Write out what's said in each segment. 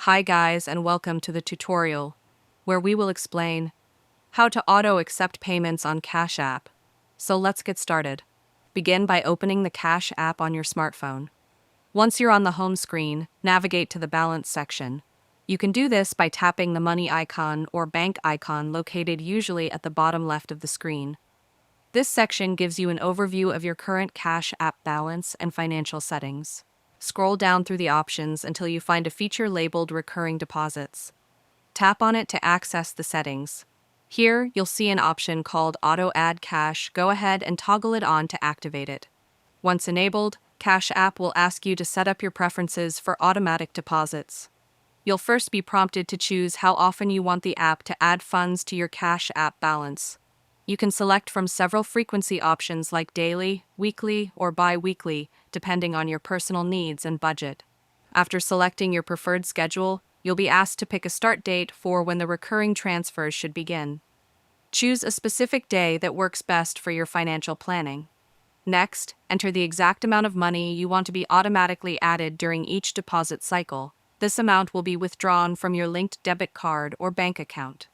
Hi guys and welcome to the tutorial, where we will explain how to auto-accept payments on Cash App. So let's get started. Begin by opening the Cash App on your smartphone. Once you're on the home screen, navigate to the Balance section. You can do this by tapping the money icon or bank icon located usually at the bottom left of the screen. This section gives you an overview of your current Cash App balance and financial settings. Scroll down through the options until you find a feature labeled Recurring Deposits. Tap on it to access the settings. Here, you'll see an option called Auto Add Cash. Go ahead and toggle it on to activate it. Once enabled, Cash App will ask you to set up your preferences for automatic deposits. You'll first be prompted to choose how often you want the app to add funds to your Cash App balance. You can select from several frequency options like daily, weekly, or bi-weekly, depending on your personal needs and budget. After selecting your preferred schedule, you'll be asked to pick a start date for when the recurring transfers should begin. Choose a specific day that works best for your financial planning. Next, enter the exact amount of money you want to be automatically added during each deposit cycle. This amount will be withdrawn from your linked debit card or bank account.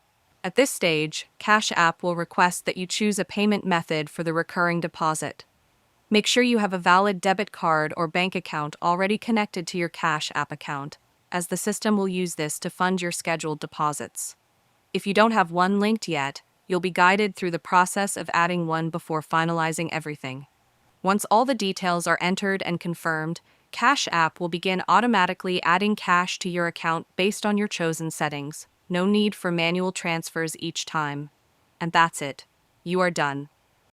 At this stage, Cash App will request that you choose a payment method for the recurring deposit. Make sure you have a valid debit card or bank account already connected to your Cash App account, as the system will use this to fund your scheduled deposits. If you don't have one linked yet, you'll be guided through the process of adding one before finalizing everything. Once all the details are entered and confirmed, Cash App will begin automatically adding cash to your account based on your chosen settings. No need for manual transfers each time. And that's it. You are done.